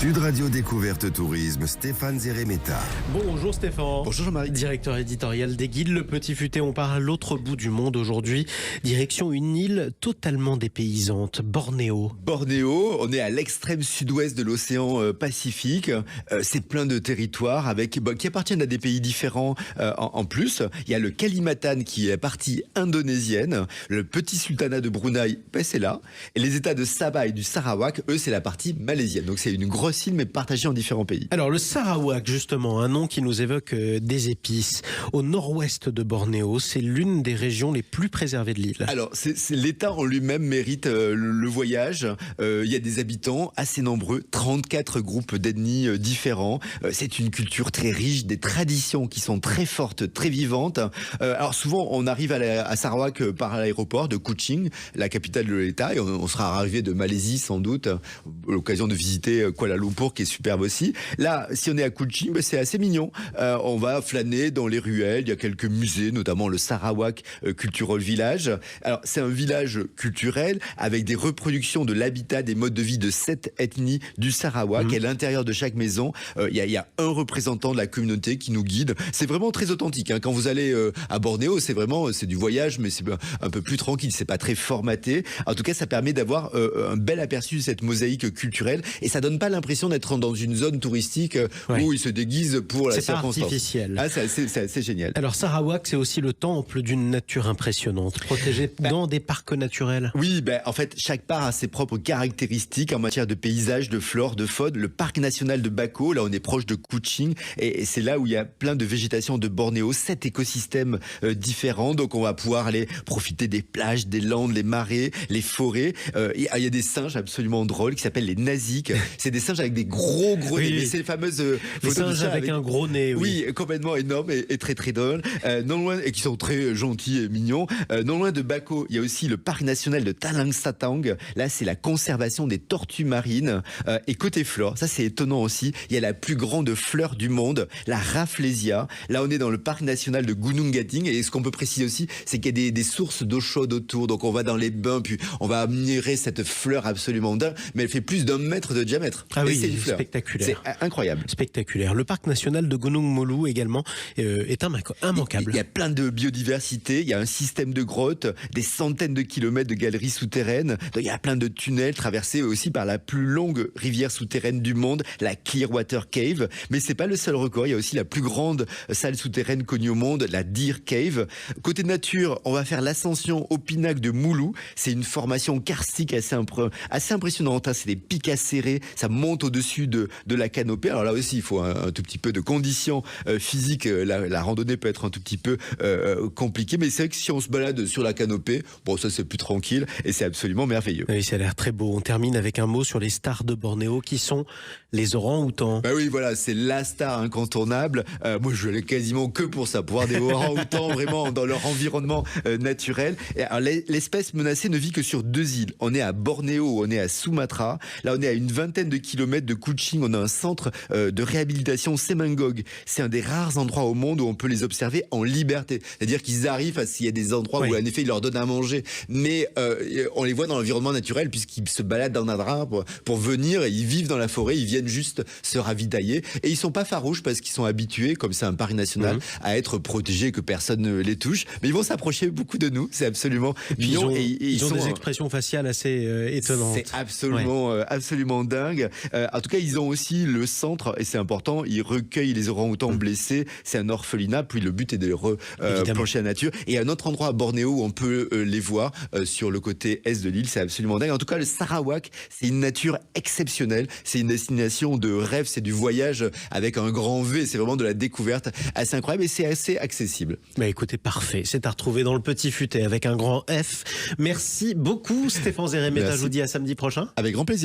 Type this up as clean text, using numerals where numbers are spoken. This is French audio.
Sud Radio Découverte Tourisme, Stéphane Zeremeta. Bonjour Stéphane. Bonjour Jean-Marie. Directeur éditorial des Guides Le Petit Futé. On part à l'autre bout du monde aujourd'hui. Direction une île totalement dépaysante, Bornéo. Bornéo, on est à l'extrême sud-ouest de l'océan Pacifique. C'est plein de territoires qui appartiennent à des pays différents en plus. Il y a le Kalimantan qui est partie indonésienne. Le petit sultanat de Brunei, c'est là. Et les États de Sabah et du Sarawak, eux, c'est la partie malaisienne. Donc c'est une grosse île mais partagée en différents pays. Alors le Sarawak, justement, un nom qui nous évoque des épices. Au nord-ouest de Bornéo, c'est l'une des régions les plus préservées de l'île. Alors l'État en lui-même mérite le voyage. Il y a des habitants assez nombreux, 34 groupes d'ethnies différents. C'est une culture très riche, des traditions qui sont très fortes, très vivantes. Alors souvent on arrive à Sarawak par l'aéroport de Kuching, la capitale de l'État, et on sera arrivé de Malaisie sans doute, l'occasion de visiter Kuala Lumpur qui est superbe aussi. Là, si on est à Kuching, c'est assez mignon. On va flâner dans les ruelles, il y a quelques musées, notamment le Sarawak Cultural Village. Alors c'est un village culturel avec des reproductions de l'habitat, des modes de vie de 7 ethnies du Sarawak. Et à l'intérieur de chaque maison, il y a un représentant de la communauté qui nous guide. C'est vraiment très authentique. Quand vous allez à Bornéo, c'est du voyage, mais c'est un peu plus tranquille, c'est pas très formaté. En tout cas, ça permet d'avoir un bel aperçu de cette mosaïque culturelle et ça donne pas l'impression d'être dans une zone touristique où ils se déguisent pour la circonstance. C'est artificiel. C'est assez génial. Alors Sarawak, c'est aussi le temple d'une nature impressionnante, protégé dans des parcs naturels. Oui, en fait, chaque parc a ses propres caractéristiques en matière de paysage, de flore, de faune. Le parc national de Bako, là on est proche de Kuching, et c'est là où il y a plein de végétation de Bornéo, 7 écosystèmes différents. Donc on va pouvoir aller profiter des plages, des landes, les marais, les forêts. Il y a des singes absolument drôles qui s'appellent les naziks. C'est des singes avec des gros nez. C'est les fameuses les singes avec un gros nez. Oui, complètement énorme et très très drôle. Non loin, et qui sont très gentils et mignons. Non loin de Bako, il y a aussi le parc national de Talang Satang. Là, c'est la conservation des tortues marines. Et côté flore, ça c'est étonnant aussi, il y a la plus grande fleur du monde, la Rafflesia. Là, on est dans le parc national de Gunung Gating. Et ce qu'on peut préciser aussi, c'est qu'il y a des sources d'eau chaude autour. Donc on va dans les bains, puis on va admirer cette fleur absolument dingue. Mais elle fait plus d'1 mètre de diamètre. Ah oui, c'est une fleur spectaculaire. C'est incroyable. Spectaculaire. Le parc national de Gunung Mulu également est immanquable. Il y a plein de biodiversité, il y a un système de grottes, des centaines de kilomètres de galeries souterraines. Donc, il y a plein de tunnels traversés aussi par la plus longue rivière souterraine du monde, la Clearwater Cave. Mais c'est pas le seul record, il y a aussi la plus grande salle souterraine connue au monde, la Deer Cave. Côté nature, on va faire l'ascension au pinacle de Mulu. C'est une formation karstique assez impressionnante. C'est des pics acérés, ça monte au-dessus de la canopée. Alors là aussi, il faut un tout petit peu de conditions physiques. La randonnée peut être un tout petit peu compliquée, mais c'est vrai que si on se balade sur la canopée, ça c'est plus tranquille et c'est absolument merveilleux. Oui, ça a l'air très beau. On termine avec un mot sur les stars de Bornéo qui sont les orang-outans. Oui, voilà, c'est la star incontournable. Moi, je l'ai quasiment que pour ça, pour voir des orang-outans vraiment dans leur environnement naturel. Et alors, l'espèce menacée ne vit que sur 2 îles. On est à Bornéo, on est à Sumatra. Là, on est à une vingtaine de kilomètres de Kuching. On a un centre de réhabilitation Semangog. C'est un des rares endroits au monde où on peut les observer en liberté. C'est-à-dire qu'ils arrivent s'il y a des endroits où, en effet, ils leur donnent à manger. Mais on les voit dans l'environnement naturel puisqu'ils se baladent dans un arbre pour venir et ils vivent dans la forêt. Ils viennent juste se ravitailler. Et ils sont pas farouches parce qu'ils sont habitués, comme c'est un parc national, à être protégés, que personne ne les touche. Mais ils vont s'approcher beaucoup de nous. C'est absolument mignon. Ils ont des expressions faciales assez étonnantes. C'est absolument dingue. En tout cas, ils ont aussi le centre, et c'est important, ils recueillent les orang-outans blessés. C'est un orphelinat, puis le but est de les replancher à la nature. Et un autre endroit à Bornéo où on peut les voir, sur le côté est de l'île, c'est absolument dingue. En tout cas, le Sarawak, c'est une nature exceptionnelle. C'est une destination de rêve, c'est du voyage avec un grand V. C'est vraiment de la découverte assez incroyable et c'est assez accessible. Écoutez, parfait. C'est à retrouver dans le Petit Futé avec un grand F. Merci beaucoup, Stéphane Zeremeta. Je vous dis à samedi prochain. Avec grand plaisir.